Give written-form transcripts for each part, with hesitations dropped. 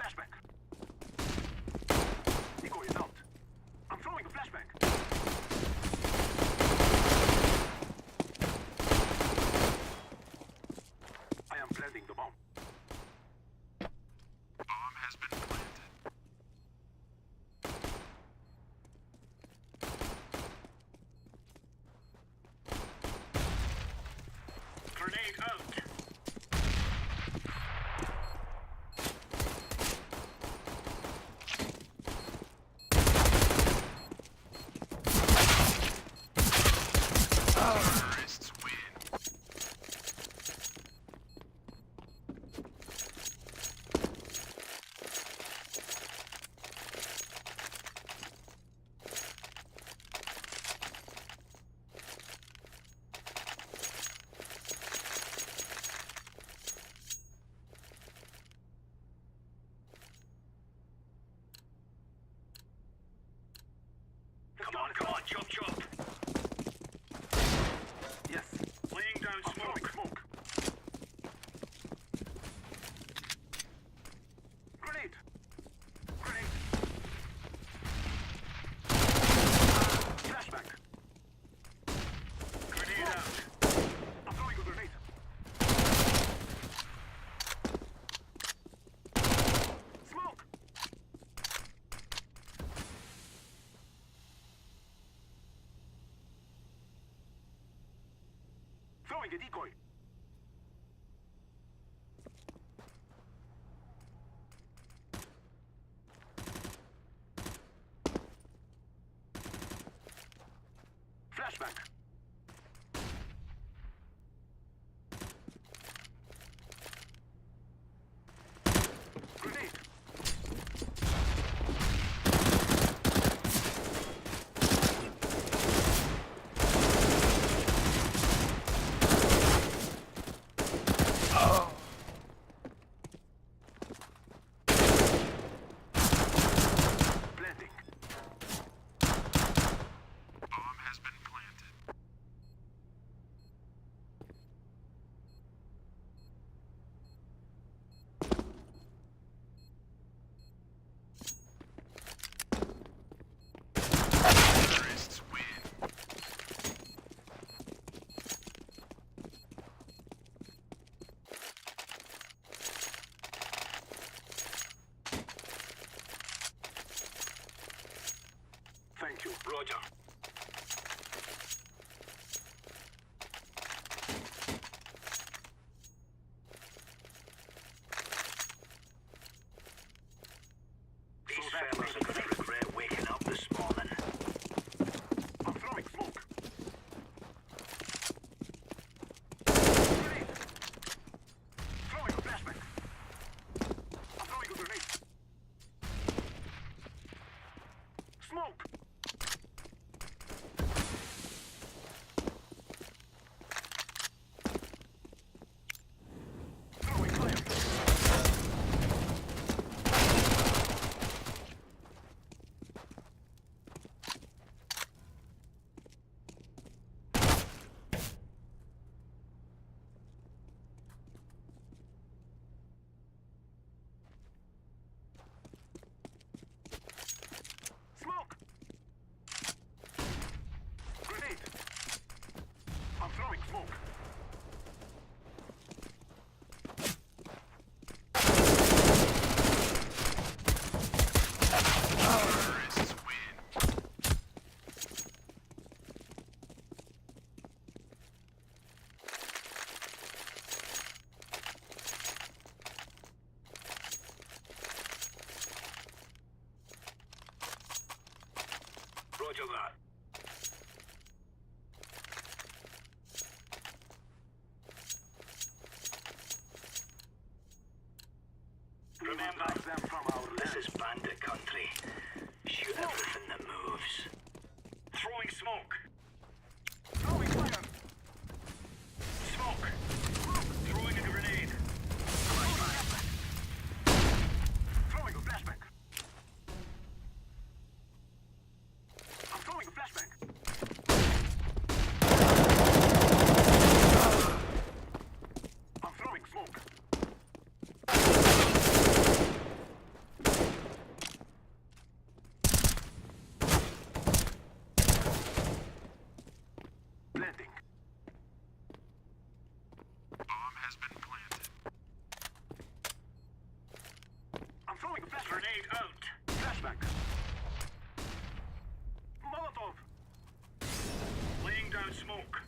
flashback. Decoy is out. I'm throwing a flashback. I am planting the bomb. Bomb has been planted. Grenade out. Terrorists win. Come on, chop, chop. Yes. Laying down smoke. Grenade. Grenade. Flashback. Grenade out. I'm throwing a grenade. Smoke. Throwing a decoy. Flashback. Grenade. Planting. Bomb has been planted. Terrorists win. Thank you, Roger. These fellas are gonna regret waking up this morning. I'm throwing smoke. Grenade. Throwing a flashback. I'm throwing a grenade. Smoke. Throwing fire. Smoke. Grenade. I'm throwing smoke. Terrorists win. Roger that. Remember, them from our this is bandit country. Shoot everything that moves. Throwing smoke. Throwing fire. Smoke. Throwing a grenade. Throwing a flashback. I'm throwing a flashback. Throwing a flash grenade out. Flashback. Molotov. Laying down smoke.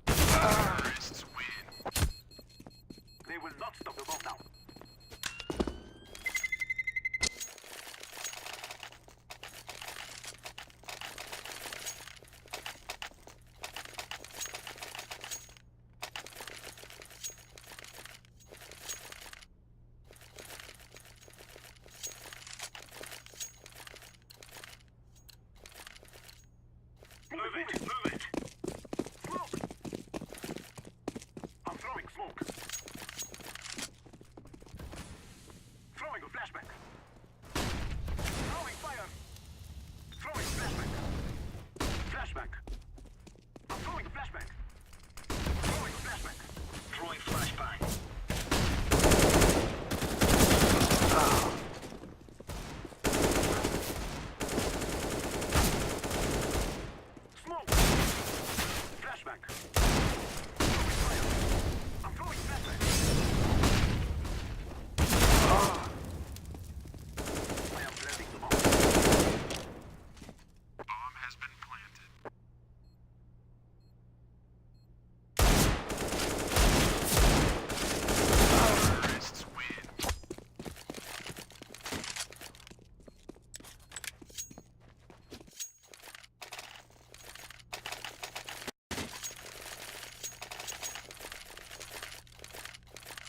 Terrorists win. They will not stop the bomb now. Move it, move it. Smoke. I'm throwing smoke. Throwing a flashback. Throwing fire. Throwing flashback. Flashback. I'm throwing a flashback. Throwing a flashback. Throwing flashbang. Smoke. Flashback. Throwing fire. I'm throwing flashback. I am planting the bomb. Bomb has been planted. Terrorists win.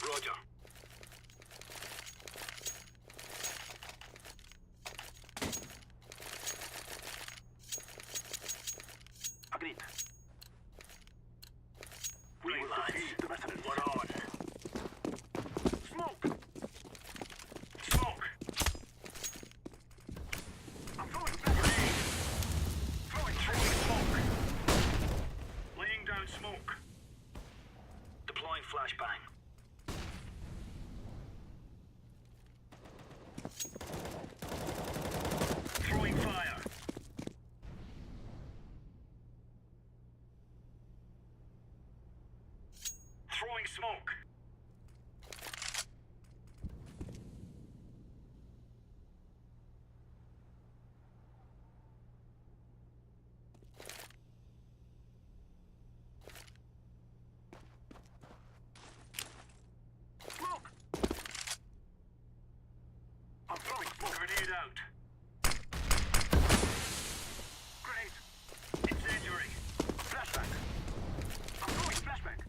Roger. Agreed. We will defeat the mercenaries. We're on. Smoke! Smoke! I'm throwing a grenade. Throwing smoke. Laying down smoke. Deploying flashbang. Throwing fire. Throwing smoke. Smoke. I'm throwing smoke. Grenade out. Grenade. Incendiary. Flashback. I'm throwing flashback.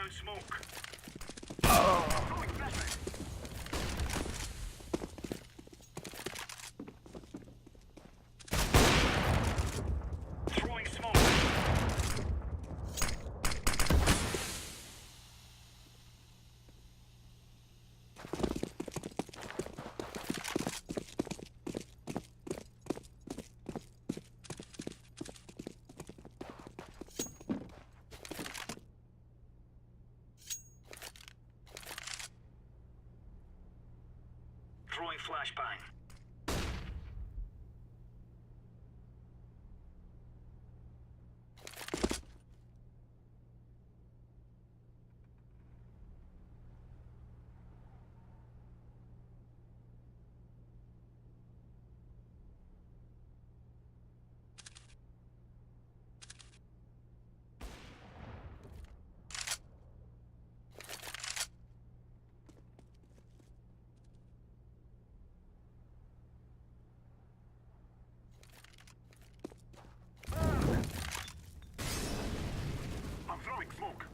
down smoke. Throwing smoke. Throwing flashbang. I'm throwing smoke.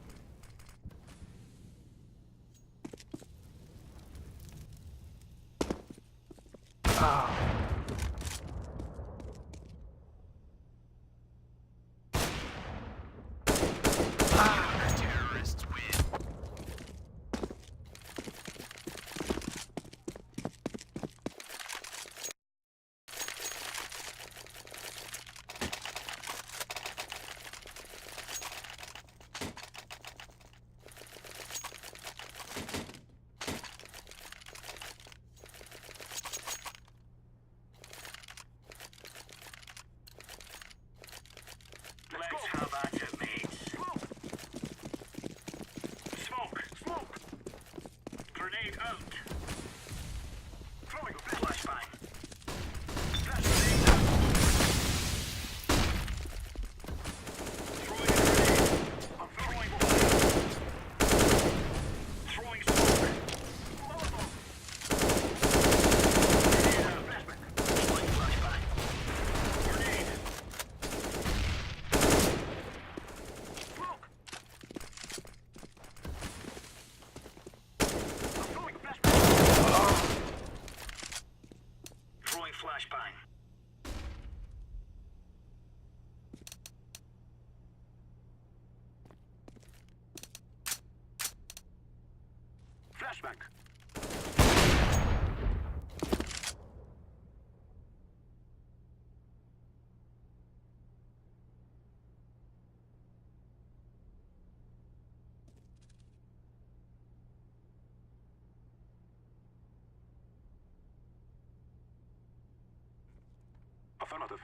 Terrorists win. Let's have at it, mates. Smoke. Smoke. Grenade out. Throwing a flashbang. Flashbang out. Throwing a grenade. I'm throwing fire. Throwing smoke. Molotov. Grenade out. Flashbang. Throwing flashbang. Grenade. Smoke. I'm throwing a flashbang. Throwing flashbang. Flashbang. Affirmative.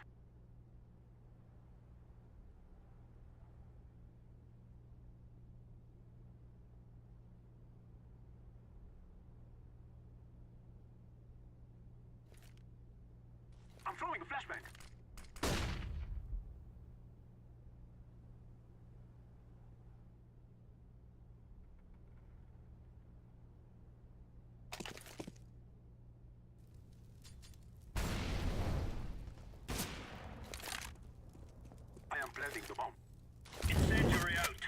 I'm throwing a flashbang. I am planting the bomb. Incendiary out.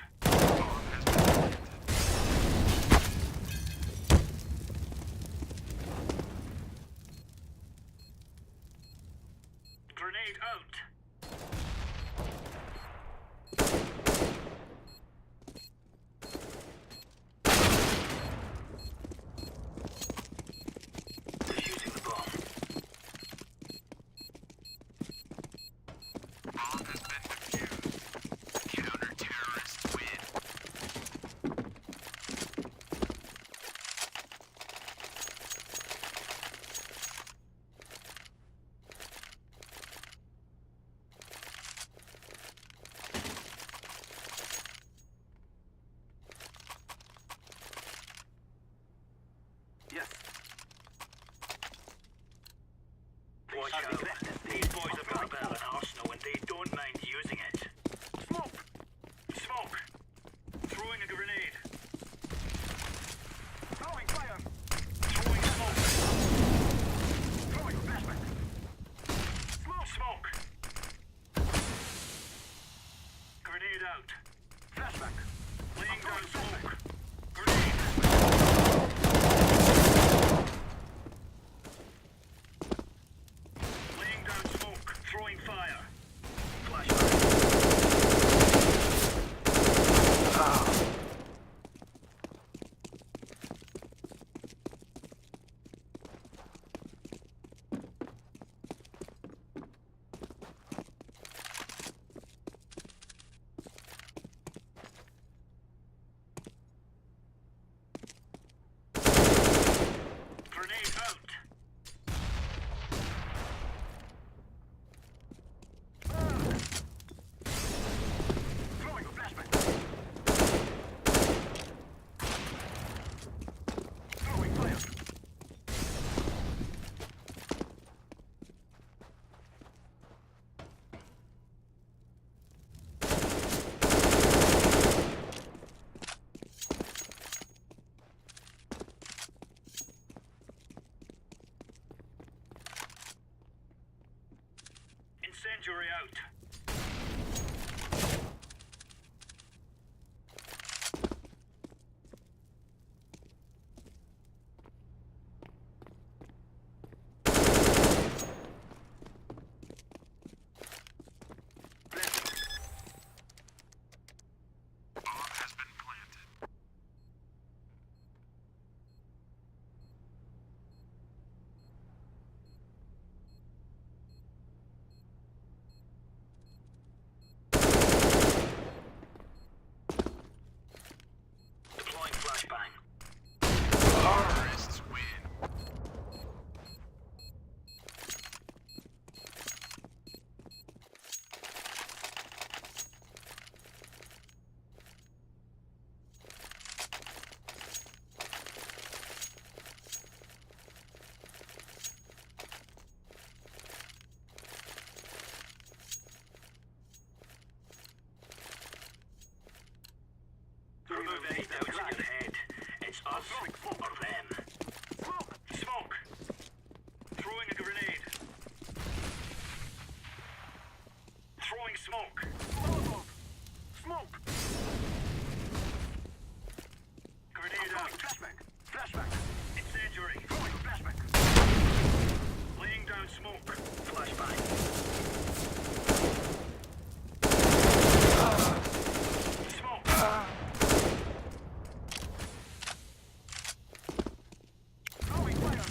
Grenade out. Defusing the bomb. Bomb has been defused. Counter-terrorists win. Yes. Watch out. These boys have got a bit of an arsenal and they don't mind using it. Smoke! Smoke! Throwing a grenade. Throwing fire! Throwing smoke! Throwing a flashbang! Smoke! Smoke! Grenade out. Flashbang! Laying down smoke. Grenade. Laying down smoke. Throwing fire. Flashbang. Grenade out. Throwing a flashbang. Throwing fire. Incendiary out. Bomb has been planted. Deploying flashbang. Terrorists win. Remove any doubts in your head. It's us or them. Smoke. Throwing a grenade. Throwing smoke. Smoke. Grenade out. Flashbang. Flashbang. Incendiary. Throwing a flashbang. Laying down smoke. Flashbang. Smoke. Throwing fire.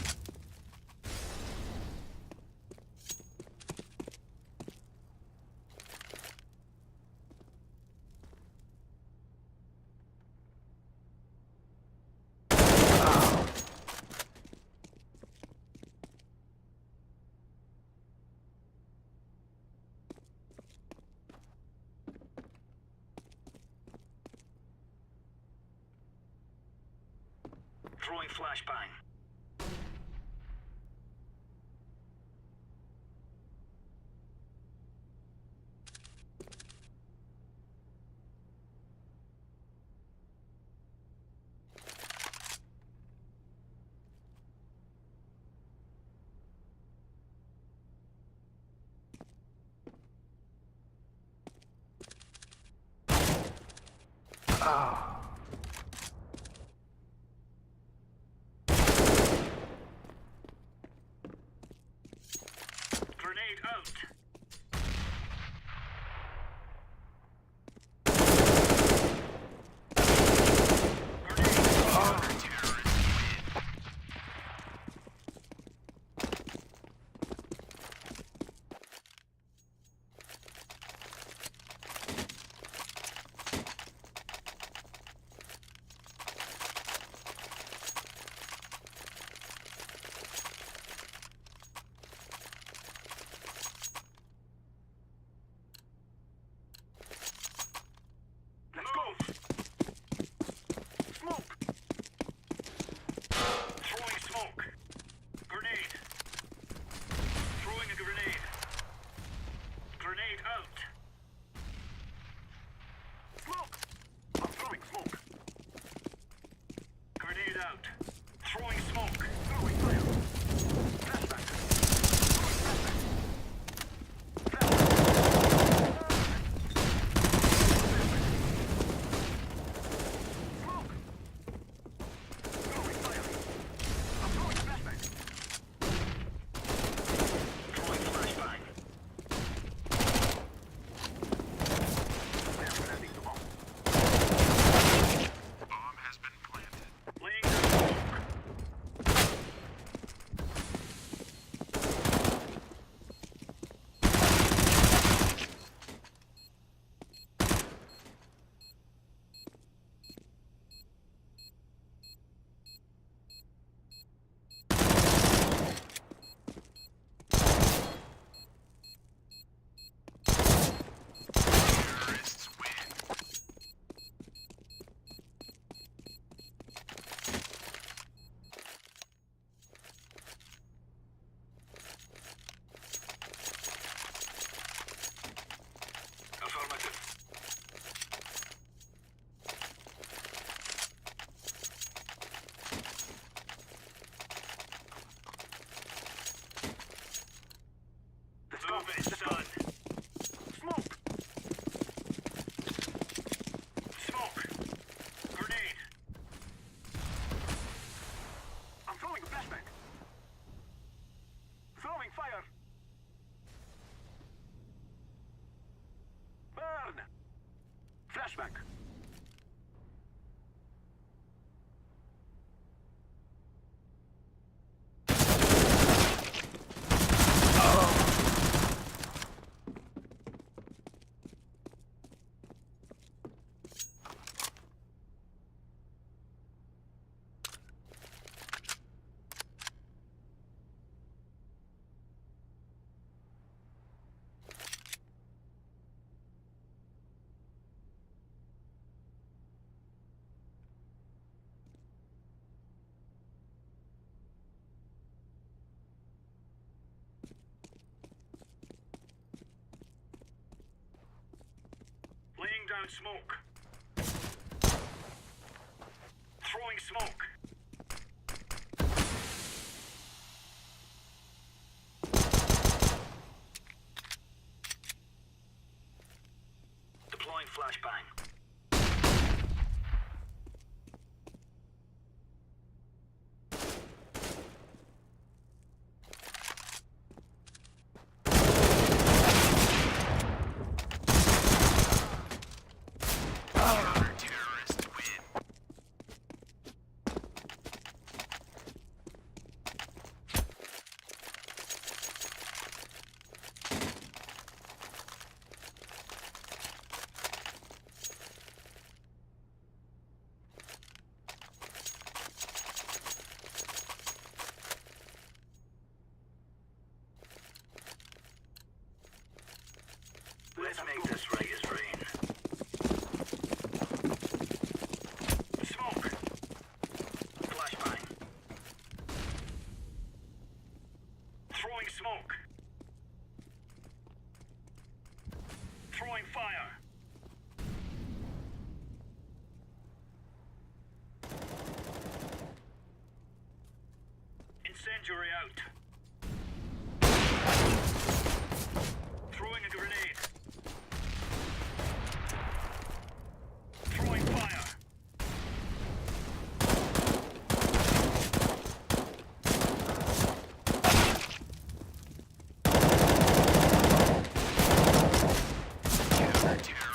Throwing flashbang. Grenade out. flashback. Laying down smoke. Throwing smoke. Deploying flashbang. Terrorist win. Let's make this right as rain. Smoke. Flashbang. Throwing smoke. Throwing fire. Incendiary out. Throwing a grenade. Throwing fire. Terrorist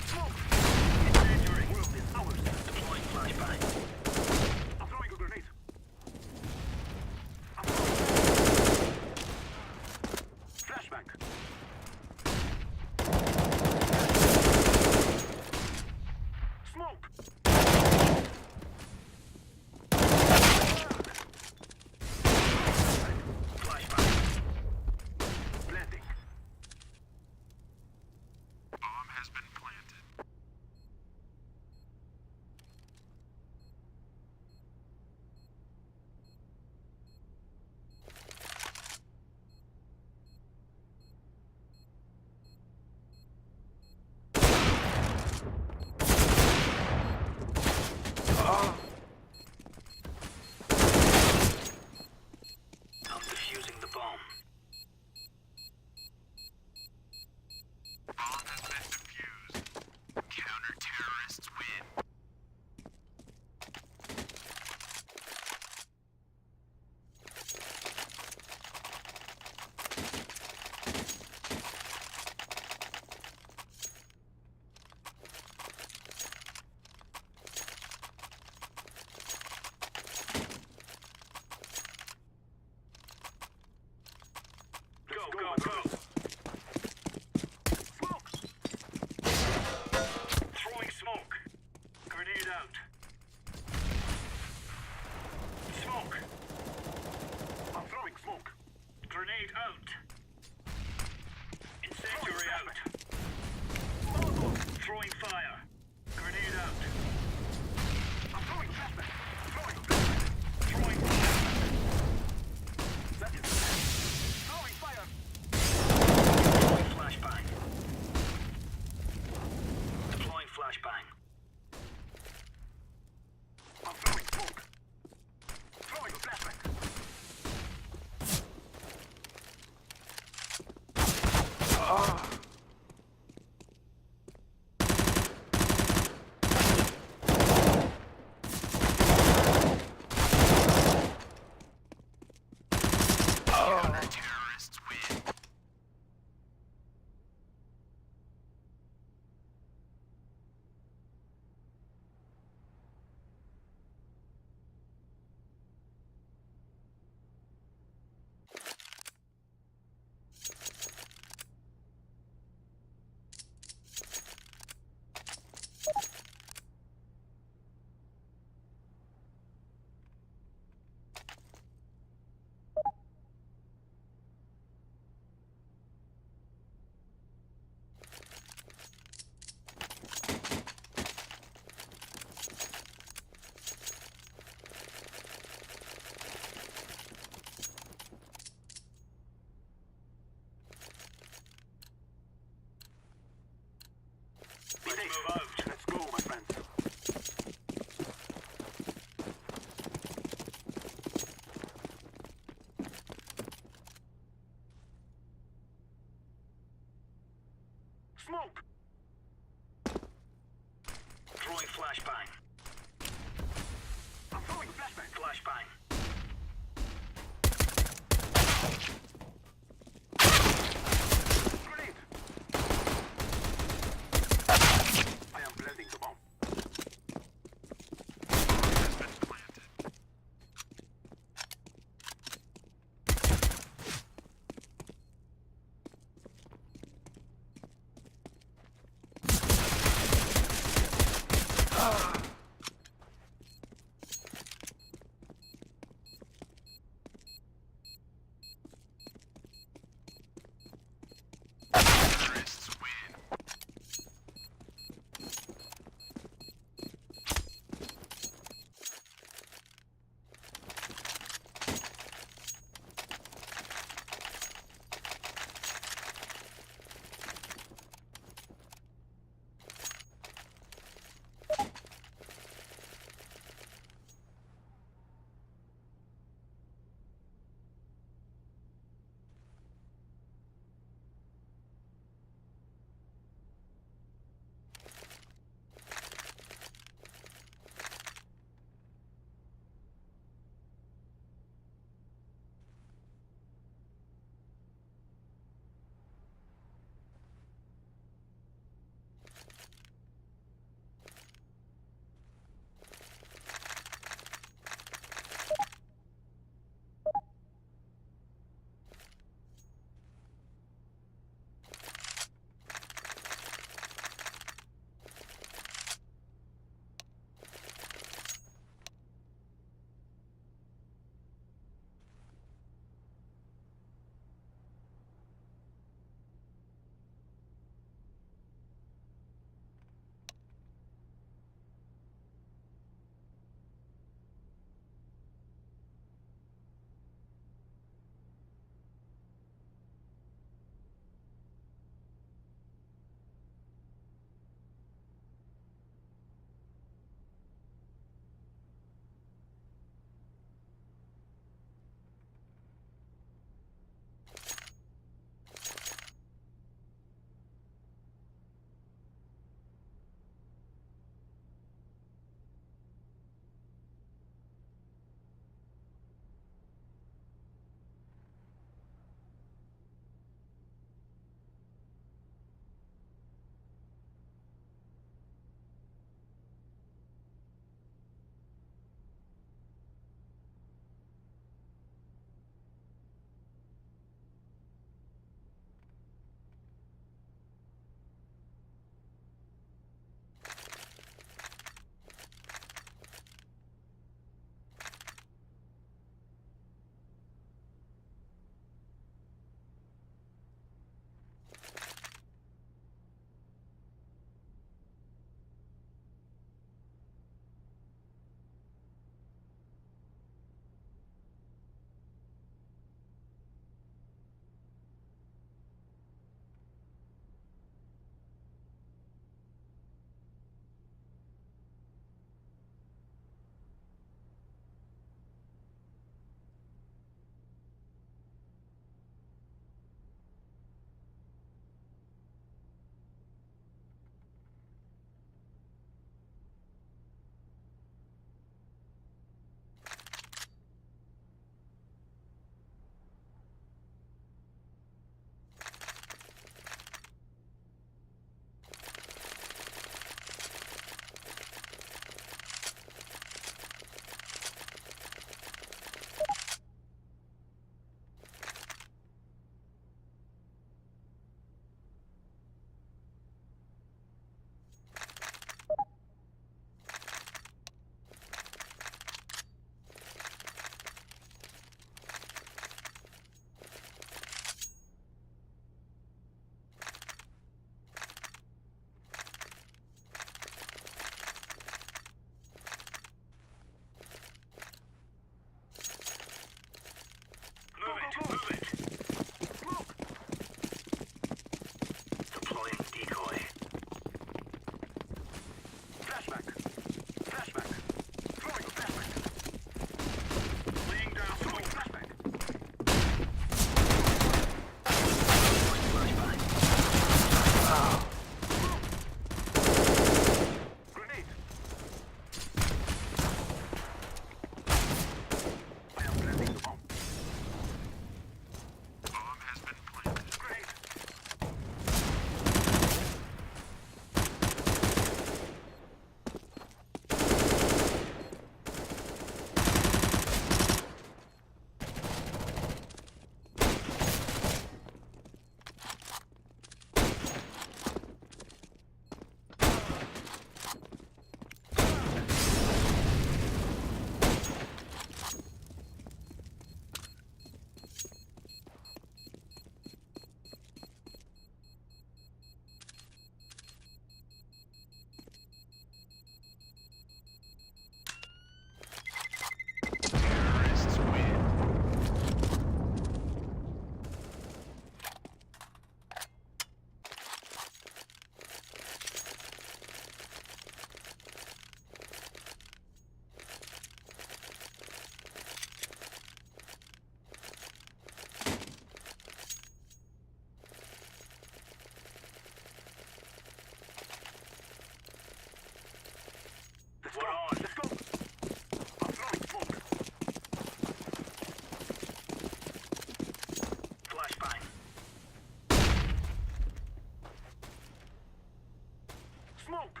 smoke.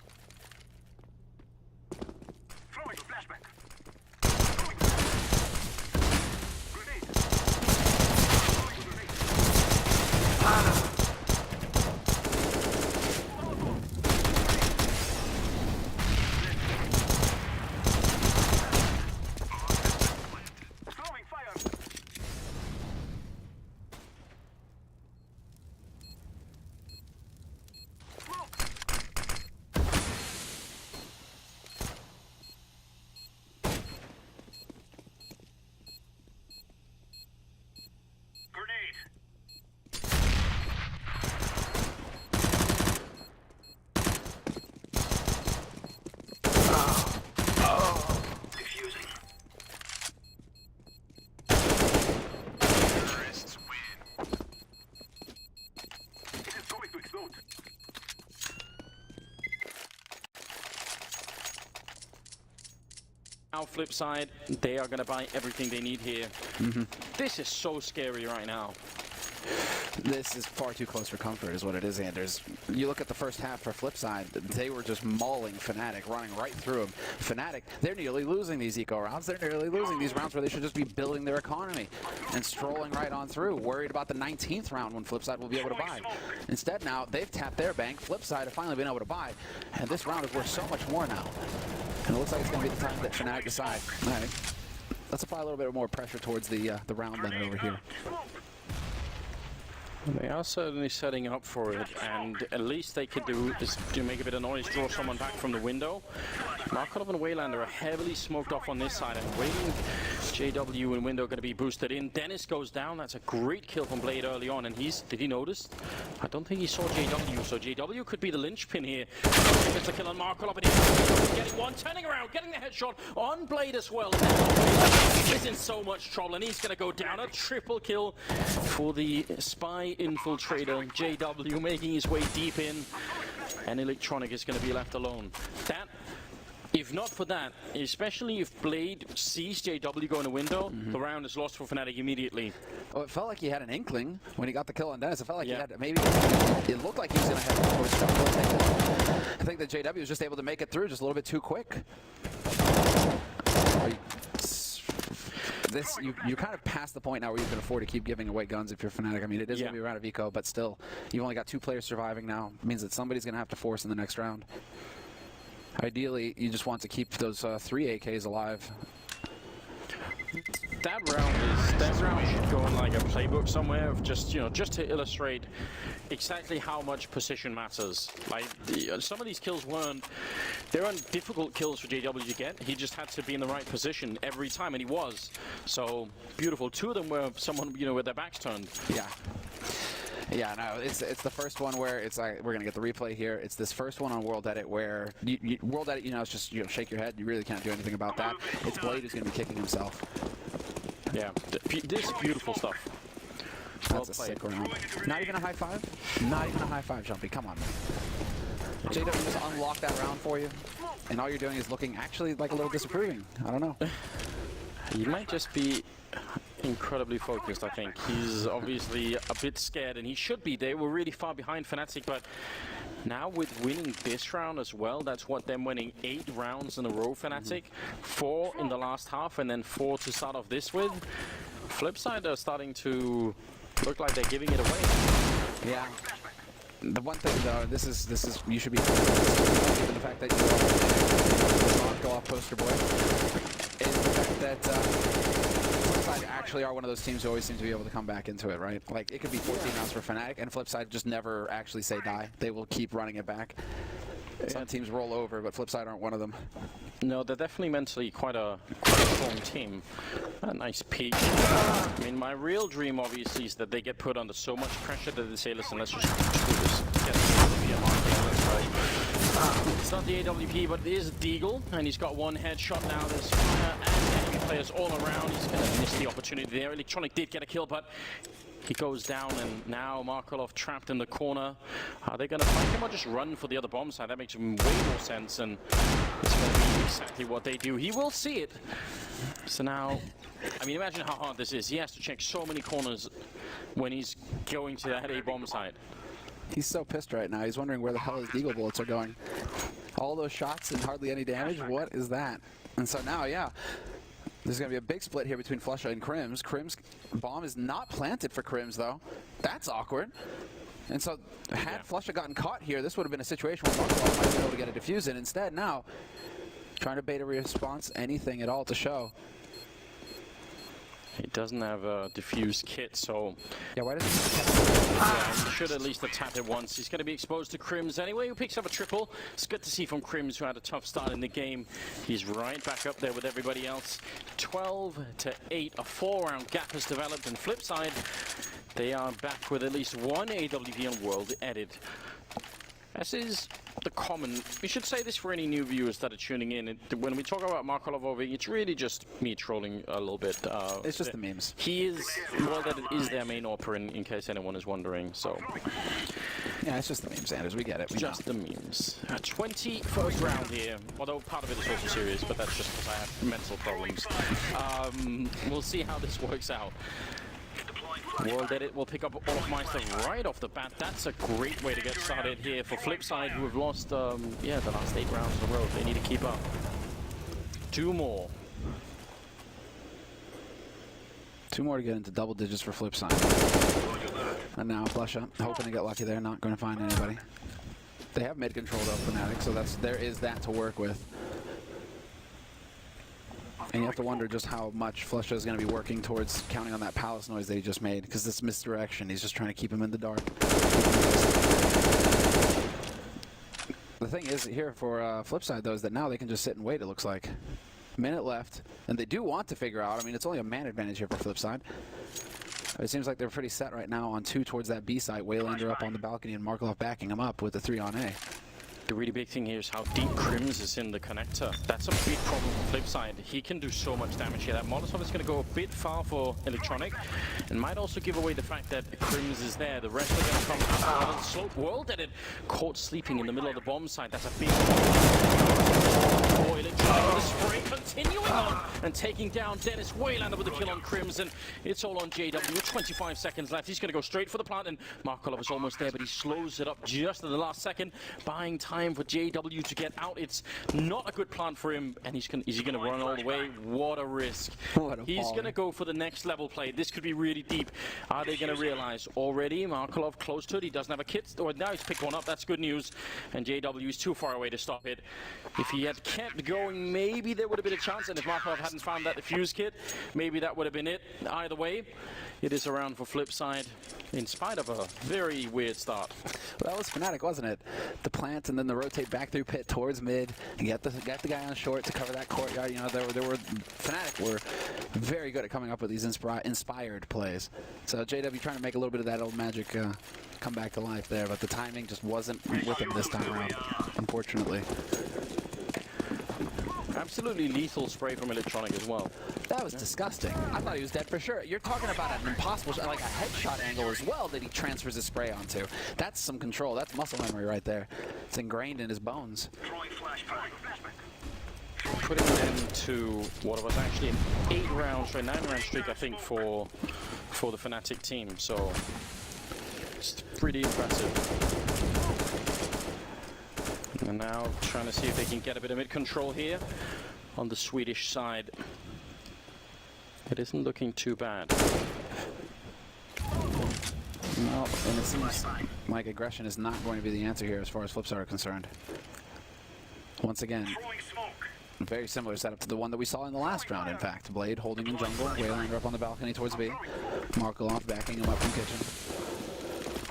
Throwing flashbang. Throwing flashbang. Grenade. Throwing grenade. Throwing fire. Grenade. Diffusing. Terrorists win. It is going to explode. Now, flip side, they are going to buy everything they need here. This is so scary right now. This is far too close for comfort is what it is, Anders. You look at the first half for Flipside, they were just mauling Fnatic, running right through them. Fnatic, they're nearly losing these eco rounds. They're nearly losing these rounds where they should just be building their economy and strolling right on through, worried about the 19th round when Flipside will be able to buy. Instead now, they've tapped their bank. Flipside have finally been able to buy, and this round is worth so much more now. And it looks like it's going to be the time that Fnatic decide. All right, let's apply a little bit more pressure towards the round then over here. They are certainly setting up for it, and at least they could do is to make a bit of noise, draw someone back from the window. Markov and Waylander are heavily smoked off on this side, and waiting. JW and Window going to be boosted in. Dennis goes down. That's a great kill from Blade early on, and did he notice? I don't think he saw JW, so JW could be the linchpin here. It's a kill on Markov, and he's getting one, turning around, getting the headshot on Blade as well. He's in so much trouble, and he's going to go down. A triple kill for the spy infiltrator. JW making his way deep in, and Electronic is going to be left alone. That, if not for that, especially if Blade sees JW go in a window, the round is lost for Fnatic immediately. Oh, it felt like he had an inkling when he got the kill on Dennis. It felt like he had, maybe it looked like he was going to have a push. I think that JW was just able to make it through just a little bit too quick. You're kind of past the point now where you can afford to keep giving away guns if you're Fnatic. I mean, it is going to be a round of eco, but still, you've only got 2 players surviving now. It means that somebody's going to have to force in the next round. Ideally, you just want to keep those 3 AKs alive. That round should go in like a playbook somewhere of just to illustrate exactly how much position matters. Like some of these kills weren't difficult kills for JW to get. He just had to be in the right position every time, and he was. So beautiful. 2 of them were someone with their backs turned. Yeah. Yeah, no, it's the first one where it's like we're gonna get the replay here. It's this first one on World Edit where World Edit, it's just shake your head. You really can't do anything about that. It's Blade who's gonna be kicking himself. Yeah, this is beautiful stuff. That's a sick round. Not even a high five? Not even a high five, Jumpy. Come on, man. JW just unlocked that round for you, and all you're doing is looking actually like a little disapproving. I don't know. He might just be incredibly focused, I think. He's obviously a bit scared, and he should be. They were really far behind Fnatic, but now with winning this round as well, that's what them winning 8 rounds in a row, Fnatic. 4 in the last half, and then 4 to start off this with. Flipside are starting to look like they're giving it away. Yeah. The one thing though, this is you should be given the fact that you are go off poster boy, is the fact that Flipside actually are one of those teams who always seem to be able to come back into it, right? Like it could be 14 rounds for Fnatic, and Flipside just never actually say die. They will keep running it back. Some teams roll over, but Flipside aren't one of them. No, they're definitely mentally quite a strong team. A nice peek. I mean, my real dream, obviously, is that they get put under so much pressure that they say, listen, let's just do this. Get the AWP, let's try. It's not the AWP, but it is Deagle, and he's got 1 headshot now. There's fire and enemy players all around. He's going to miss the opportunity there. Electronic did get a kill, but he goes down, and now Markov trapped in the corner. Are they going to fight him or just run for the other bomb side? That makes way more sense, and it's going to be exactly what they do. He will see it. So now, I mean, imagine how hard this is. He has to check so many corners when he's going to that A bomb site. He's so pissed right now. He's wondering where the hell his Deagle bullets are going. All those shots and hardly any damage. What is that? And so now, yeah, there's going to be a big split here between Flusha and Crims. Crims' bomb is not planted for Crims, though. That's awkward. And so, had Flusha gotten caught here, this would have been a situation where Markov might have been able to get a defuse in. Instead, now, trying to bait a response, anything at all to show. He doesn't have a diffuse kit, so... Yeah, why doesn't he should at least have tapped it once. He's going to be exposed to Crims anyway, who picks up a triple. It's good to see from Crims, who had a tough start in the game. He's right back up there with everybody else. 12-8, a 4-round gap has developed. And flip side, they are back with at least one AWP on World Edit. This is the common... We should say this for any new viewers that are tuning in. When we talk about Markov, it's really just me trolling a little bit. It's just the memes. He is... Well, that is their main opera, in case anyone is wondering, so... Yeah, it's just the memes, Anders. We get it. Just the memes. 21st round here. Although part of it is also serious, but that's just because I have mental problems. We'll see how this works out. World Edit will pick up Olofmeister right off the bat. That's a great way to get started here for Flipside, who have lost, the last 8 rounds in a row. They need to keep up. 2 more. 2 more to get into double digits for Flipside. And now Flusha, hoping to get lucky there, not going to find anybody. They have mid control though, Fnatic, so there is that to work with. And you have to wonder just how much Flusha is going to be working towards counting on that palace noise that he just made, because this misdirection, he's just trying to keep him in the dark. The thing is here for Flipside, though, is that now they can just sit and wait, it looks like. Minute left, and they do want to figure out, I mean, it's only a man advantage here for Flipside. It seems like they're pretty set right now on 2 towards that B site. Waylander up on the balcony and Markov backing him up with the 3 on A. The really big thing here is how deep Crims is in the connector. That's a big problem for Flipside. He can do so much damage here. That Molotov is going to go a bit far for Electronic, and might also give away the fact that Crims is there. The rest are going to come out of the slope. World Edit caught sleeping in the middle of the bomb site. That's a big for Electronic. The spray continuing on and taking down Dennis Waylander with a kill on Crims, and it's all on JW. 25 seconds left. He's going to go straight for the plant, and Markov is almost there, but he slows it up just at the last second, buying time for JW to get out. It's not a good plant for him, and is he going to run all the way? What a risk. He's going to go for the next level play. This could be really deep. Are they going to realize already? Markov close to it. He doesn't have a kit. Or now he's picked one up. That's good news. And JW is too far away to stop it. If he had kept going, maybe there would have been a chance. And if Markov hadn't found that defuse kit, maybe that would have been it. Either way, it is around for Flipside, in spite of a very weird start. Well, that was Fnatic, wasn't it? The plant and then the rotate back through pit towards mid, and get the guy on short to cover that courtyard. You know, Fnatic were very good at coming up with these inspired plays. So JW trying to make a little bit of that old magic come back to life there, but the timing just wasn't with him this time around, unfortunately. Absolutely lethal spray from Electronic as well. That was disgusting. I thought he was dead for sure. You're talking about an impossible, like a headshot angle as well that he transfers his spray onto. That's some control. That's muscle memory right there. It's ingrained in his bones. Putting an end to what was actually an 9-round streak, I think, for the Fnatic team. So it's pretty impressive. And now trying to see if they can get a bit of mid-control here on the Swedish side. It isn't looking too bad. No, and it seems like aggression is not going to be the answer here as far as Flipside are concerned. Once again, very similar setup to the one that we saw in the last round, in fact. Blade holding in jungle, Waylander up on the balcony towards B. Markov backing him up from kitchen.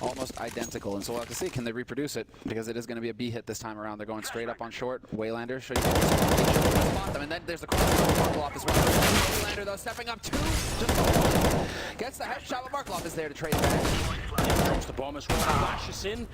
Almost identical, and so we'll have to see, can they reproduce it, because it is going to be a B hit this time around. They're going straight up on short. Waylander should spot them, and then there's the cross. Markov as well. Waylander though stepping up 2, just gets the headshot, but Markov is there to trade back. Drops the bomb as well, flashes in,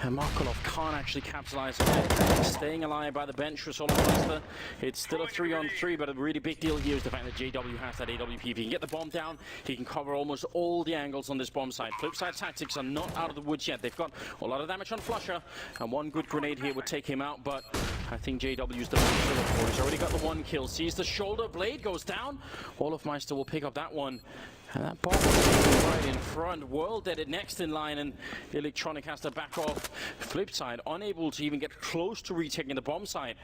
and Markov can't actually capitalize on it. Staying alive by the bench for Solomeister. It's still a 3-on-3, but a really big deal here is the fact that JW has that AWP. If he can get the bomb down, he can cover almost all the angles on this bomb site. Flipside tactics are not out of the woods yet. They've got a lot of damage on Flusha, and one good grenade here would take him out, but I think JW's the best killer for. He's already got the 1 kill. Sees the shoulder, blade goes down. Olofmeister will pick up that one, And that bomb is right in front. World at it next in line, and Electronic has to back off. Flip side, unable to even get close to retaking the bomb site.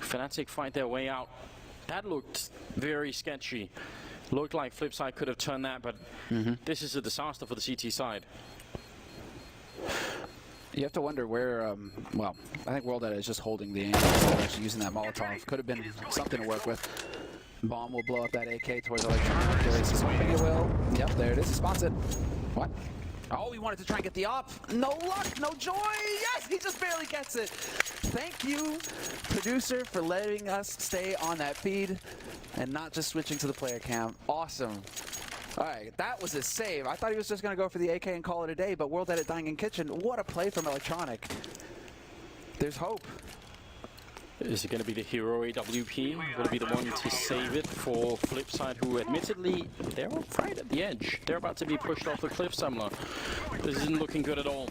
Fnatic fight their way out. That looked very sketchy. Looked like Flipside could have turned that, but this is a disaster for the CT side. You have to wonder where, well, I think World is just holding the aim instead of actually using that Molotov. Could have been something to work with. Bomb will blow up that AK towards Electronic. Gilles is hoping it will. Yep, there it is. He spots it. What? Oh, he wanted to try and get the op. No luck, no joy. Yes, he just barely gets it. Thank you, producer, for letting us stay on that feed and not just switching to the player cam. Awesome. All right, that was a save. I thought he was just going to go for the AK and call it a day, but World Edit dying in kitchen. What a play from Electronic. There's hope. Is it going to be the hero AWP? Will it be the one to save it for Flipside, who admittedly, they're right at the edge. They're about to be pushed off the cliff somewhere. This isn't looking good at all.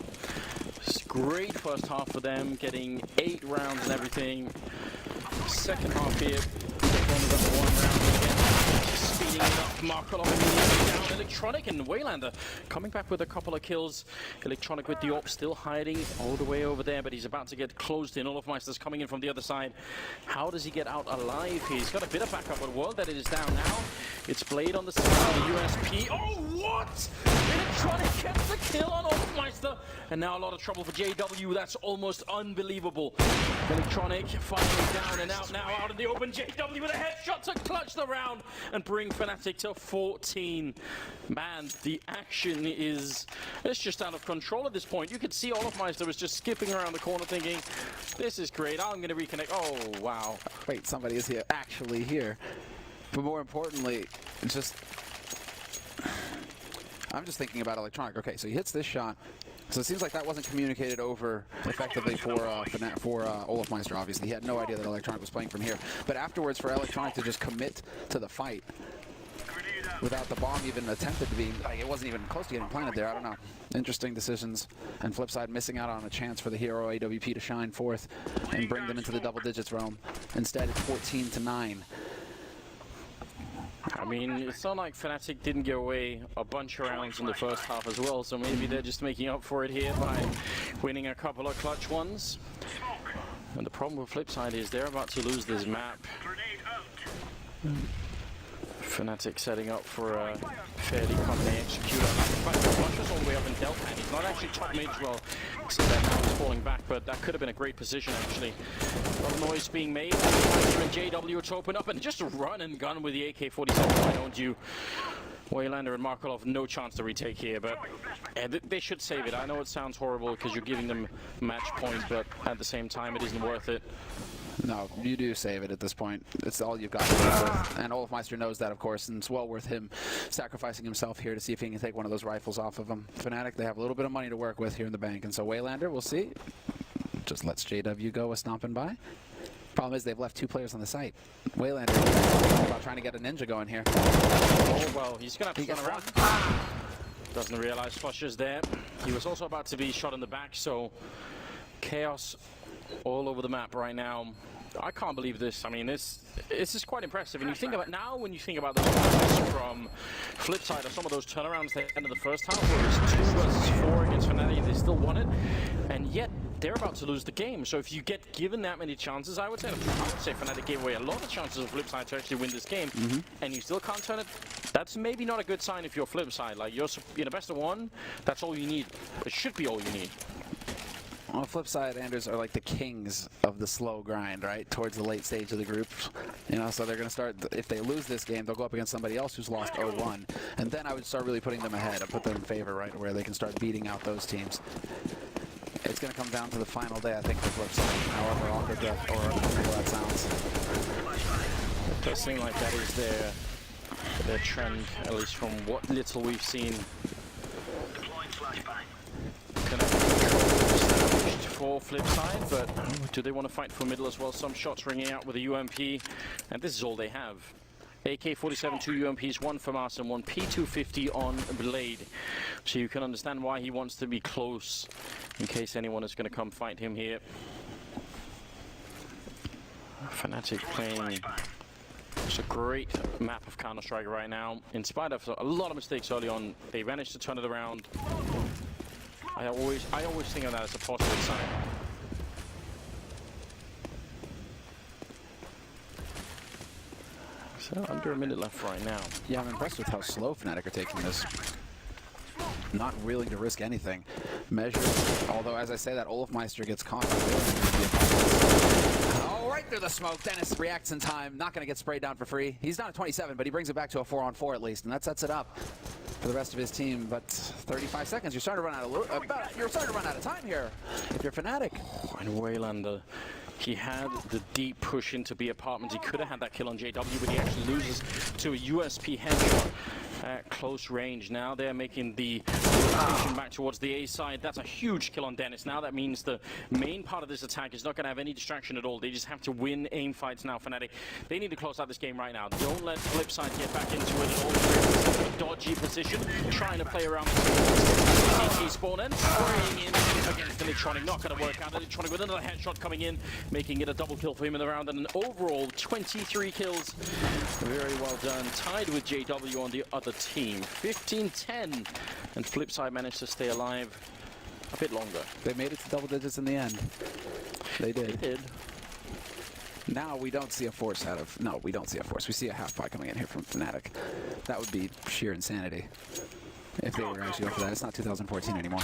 It's great first half for them, getting 8 rounds and everything. Second half here, they've only got 1 round again. Speeding it up, Markov immediately down. Electronic and Waylander coming back with a couple of kills. Electronic with the AWP still hiding all the way over there, but he's about to get closed in. Olofmeister's coming in from the other side. How does he get out alive? He's got a bit of backup, but World that it is down now. It's Blade on the side of the USP. Oh, what? Electronic gets the kill on Olofmeister. And now a lot of trouble for JW. That's almost unbelievable. Electronic finally down and out now, out in the open. JW with a headshot to clutch the round and bring Fnatic to 14. Man, the action is, it's just out of control at this point. You could see Olofmeister was just skipping around the corner thinking, this is great, I'm going to reconnect. Oh, wow. Wait, somebody is here, actually here. But more importantly, just, I'm just thinking about Electronic. Okay, so he hits this shot. So it seems like that wasn't communicated over effectively for Olofmeister, obviously. He had no idea that Electronic was playing from here. But afterwards, for Electronic to just commit to the fight without the bomb even attempted to be, like, it wasn't even close to getting planted there. I don't know. Interesting decisions. And Flipside missing out on a chance for the hero AWP to shine forth and bring them into the double digits realm. Instead, it's 14-9. I mean, it's not like Fnatic didn't give away a bunch of rounds in the first half as well, so maybe they're just making up for it here by winning a couple of clutch ones. And the problem with Flipside is they're about to lose this map. Fnatic setting up for a fairly common executor. In fact, the Flush was all the way up in Delta, and he's not actually top mid well, except that now he's falling back, but that could have been a great position actually. A lot of noise being made, and JW to open up and just run and gun with the AK-47. Why don't you? Waylander and Markov, no chance to retake here, but they should save it. I know it sounds horrible because you're giving them match points, but at the same time, it isn't worth it. No, you do save it at this point. It's all you've got to work with. And Olofmeister knows that, of course, and it's well worth him sacrificing himself here to see if he can take one of those rifles off of him. Fnatic, they have a little bit of money to work with here in the bank, and so Waylander, we'll see. Just lets JW go a stomping by. Problem is they've left 2 players on the site. Waylander about trying to get a ninja going here. Oh, well, he's going to have to run around. Doesn't realize Flusher's there. He was also about to be shot in the back, so chaos all over the map right now. I can't believe this. I mean, this is quite impressive. And you think about now, when you think about those matches from Flipside, or some of those turnarounds at the end of the first half, where it's 2 versus 4 against Fnatic, they still won it, and yet they're about to lose the game. So if you get given that many chances, I would say Fnatic gave away a lot of chances of Flipside to actually win this game, and you still can't turn it. That's maybe not a good sign if you're Flipside. Like, you're in a best of 1, that's all you need. It should be all you need. On the flip side, Anders are like the kings of the slow grind, right? Towards the late stage of the group. You know, so they're going to start, if they lose this game, they'll go up against somebody else who's lost 0-1. And then I would start really putting them ahead and put them in favor, right? Where they can start beating out those teams. It's going to come down to the final day, I think, for flip side, however awkward that, or unreal that sounds. It does seem like that is their trend, at least from what little we've seen. For Flipside, but do they want to fight for middle as well? Some shots ringing out with a UMP, and this is all they have. AK-47, 2 UMPs, 1 FAMAS and 1 P250 on Blade. So you can understand why he wants to be close in case anyone is going to come fight him here. Fnatic playing It's a great map of Counter-Strike right now. In spite of a lot of mistakes early on, they managed to turn it around. I always think of that as a positive sign. So under a minute left right now. Yeah, I'm impressed with how slow Fnatic are taking this. Not willing to risk anything. Measure, although as I say that, Olafmeister gets caught. Oh, right through the smoke. Dennis reacts in time. Not going to get sprayed down for free. He's not at 27, but he brings it back to a 4-on-4 at least, and that sets it up for the rest of his team. But 35 seconds. You're starting to run out of time here if you're Fnatic. And Waylander, he had the deep push into B apartment. He could have had that kill on JW, but he actually loses to a USP headshot at close range. Now they're making the rotation back towards the A side. That's a huge kill on Dennis. Now that means the main part of this attack is not going to have any distraction at all. They just have to win aim fights now, Fnatic. They need to close out this game right now. Don't let Flipside get back into it at all. A dodgy position, trying to play around the CT spawn and spraying in against Electronic. Not going to work out. Electronic with another headshot coming in, making it a double kill for him in the round, and an overall 23 kills. Very well done. Tied with JW on the other team. 15-10, and Flipside managed to stay alive a bit longer. They made it to double digits in the end. They did. They did. Now we don't see a force out of... No, we don't see a force. We see a half-pot coming in here from Fnatic. That would be sheer insanity if they were actually going for that. It's not 2014 anymore.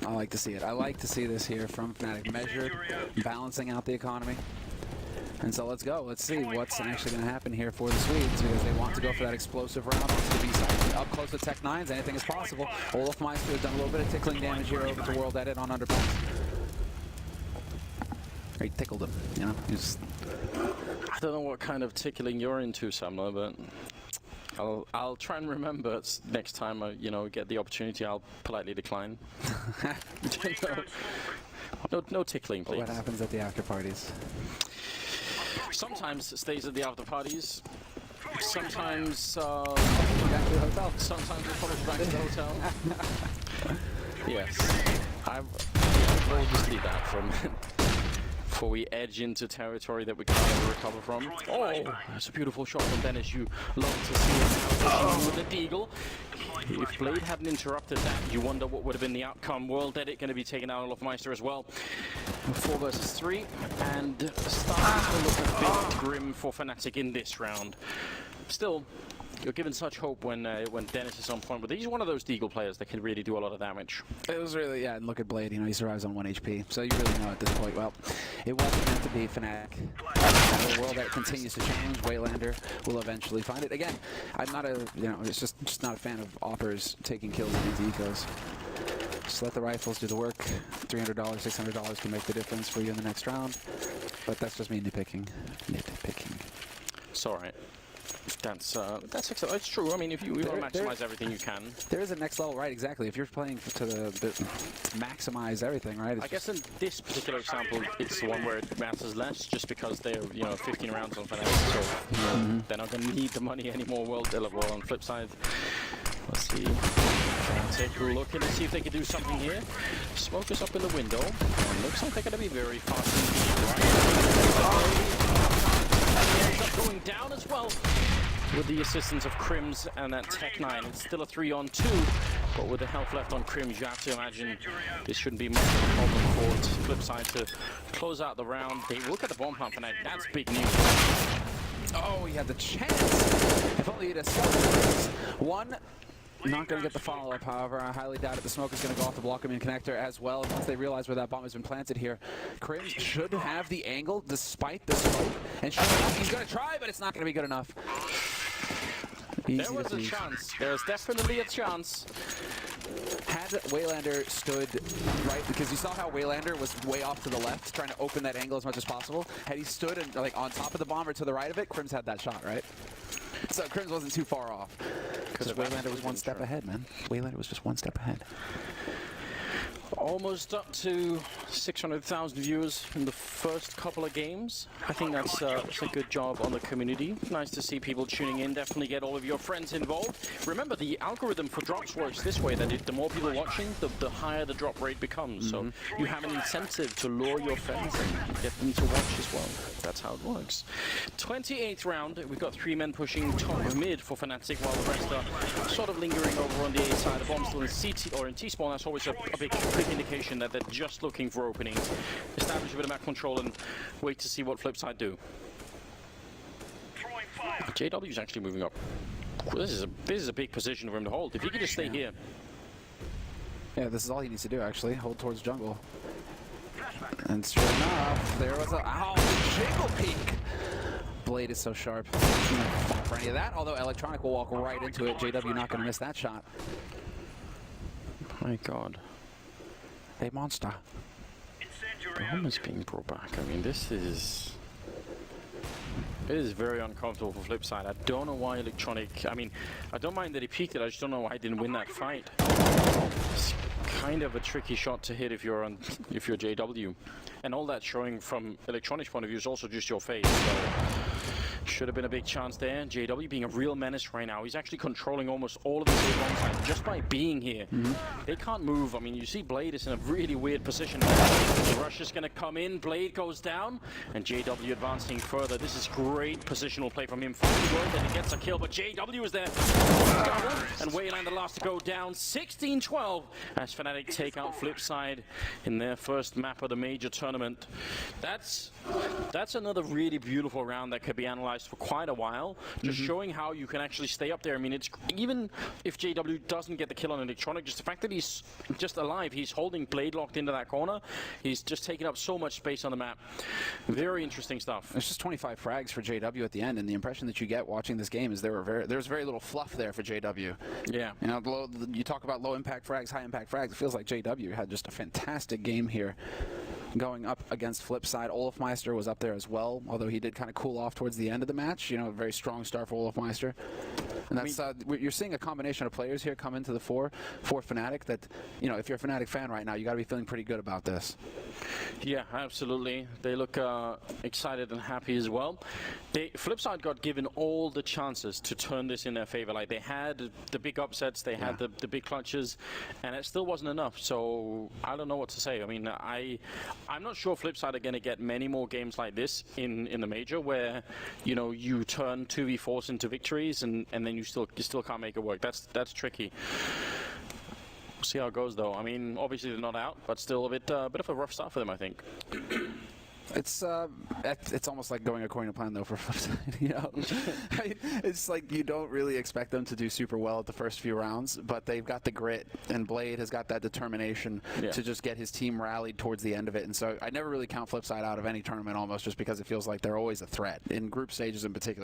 I like to see it. I like to see this here from Fnatic. Measured, balancing out the economy. And so let's go. Let's see what's actually going to happen here for the Swedes, because they want to go for that explosive round onto the B side. Up close with Tech 9s, anything is possible. Olafmeister has done a little bit of tickling damage here over to World Edit on underpass. He tickled him, you know? I don't know what kind of tickling you're into, Samler, but I'll try and remember next time I get the opportunity. I'll politely decline. No tickling, please. What happens at the after parties? Sometimes it stays at the after parties. Sometimes back to the hotel. Sometimes it follows back to the hotel. Yes. We'll just leave that for a minute before we edge into territory that we can't ever recover from. Oh, that's a beautiful shot from Dennis. You love to see it now with the Deagle. If Blade hadn't interrupted that, you wonder what would have been the outcome. World Edit going to be taking out Olafmeister as well. 4 versus 3, and starting to look a bit grim for Fnatic in this round. Still, you're given such hope when Dennis is on point, but he's one of those Deagle players that can really do a lot of damage. It was really, yeah, and look at Blade, he survives on 1 HP, so you really know at this point, well, it wasn't meant to be Fnatic. The world that continues to change, Waylander will eventually find it. Again, I'm not it's just not a fan of Oppers taking kills in these ecos. Just let the rifles do the work. $300, $600 can make the difference for you in the next round, but that's just me nitpicking. It's alright. That's excellent. It's true. I mean, if you want to maximize everything you can. There is a next level, right? Exactly. If you're playing to the maximize everything, right? I guess in this particular example, it's the one where it matters less, just because they're 15 rounds on Fnatic, so they're not going to need the money anymore. Well, on the flip side, let's see. Take a look and see if they can do something here. Smoke is up in the window. And looks like they're going to be very fast. Right. Ends up going down as well, with the assistance of Crims and that Tech 9. It's still a 3-on-2, but with the health left on Crims, you have to imagine this shouldn't be much of a problem for Flipside to close out the round. They look at the bomb plant for that. That's big news. Oh, he had the chance. If only he'd have scored. One. Not going to get the follow-up, however. I highly doubt it. The smoke is going to go off the block in connector as well. Once they realize where that bomb has been planted here, Crims should have the angle despite the smoke. And sure enough, he's going to try, but it's not going to be good enough. There was a chance. There's definitely a chance. Had Waylander stood right, because you saw how Waylander was way off to the left, trying to open that angle as much as possible. Had he stood and, on top of the bomb or to the right of it, Crims had that shot, right? So Crims wasn't too far off. Because Waylander was one step ahead, man. Waylander was just one step ahead. Almost up to 600,000 viewers in the first couple of games. I think that's a good job on the community. Nice to see people tuning in. Definitely get all of your friends involved. Remember, the algorithm for drops works this way, that the more people watching, the higher the drop rate becomes. So you have an incentive to lure your friends and get them to watch as well. That's how it works. 28th round, we've got 3 men pushing top mid for Fnatic, while the rest are sort of lingering over on the A side. The bomb's still in CT or in T-spawn. That's always a big indication that they're just looking for openings. Establish a bit of map control and wait to see what Flipside do. JW's actually moving up. This is a big position for him to hold. If he could just stay here. Yeah, this is all he needs to do, actually. Hold towards jungle. And sure enough, there was a jiggle peek. Blade is so sharp. Can't fall for any of that, although Electronic will walk right into it. JW not going to miss that shot. My God. A monster. Bomb is being brought back. I mean, this is... It is very uncomfortable for Flipside. I don't know why Electronic... I mean, I don't mind that he peeked it. I just don't know why he didn't win that fight. It's kind of a tricky shot to hit if you're JW. And all that showing from Electronic's point of view is also just your face. So should have been a big chance there. JW being a real menace right now. He's actually controlling almost all of the A1 side just by being here. They can't move. I mean, you see Blade is in a really weird position. The rush is going to come in. Blade goes down. And JW advancing further. This is great positional play from him. Finally world that he gets a kill, but JW is there. And Waylander last to go down. 16-12 as Fnatic take out Flipside in their first map of the major tournament. That's another really beautiful round that could be analyzed for quite a while, just showing how you can actually stay up there. I mean, it's even if JW doesn't get the kill on Electronic, just the fact that he's just alive, he's holding Blade locked into that corner, he's just taking up so much space on the map. Very interesting stuff. It's just 25 frags for JW at the end, and the impression that you get watching this game is there was very little fluff there for JW. Yeah. You know, you talk about low impact frags, high impact frags. It feels like JW had just a fantastic game here. Going up against Flipside. Olafmeister was up there as well, although he did kind of cool off towards the end of the match. You know, a very strong start for Olafmeister. And that's you're seeing a combination of players here come into the for Fnatic that, you know, if you're a Fnatic fan right now, you got to be feeling pretty good about this. Yeah, absolutely. They look excited and happy as well. Flipside got given all the chances to turn this in their favor. Like, they had the big upsets, they had the big clutches, and it still wasn't enough. So I don't know what to say. I mean, I'm not sure Flipside are going to get many more games like this in the major, where, you know, you turn 2v4s into victories and then you still can't make it work. That's tricky. We'll see how it goes, though. I mean, obviously they're not out, but still a bit of a rough start for them, I think. It's almost like going according to plan, though, for Flipside. You know, it's like you don't really expect them to do super well at the first few rounds, but they've got the grit, and Blade has got that determination to just get his team rallied towards the end of it. And so I never really count Flipside out of any tournament, almost, just because it feels like they're always a threat in group stages in particular.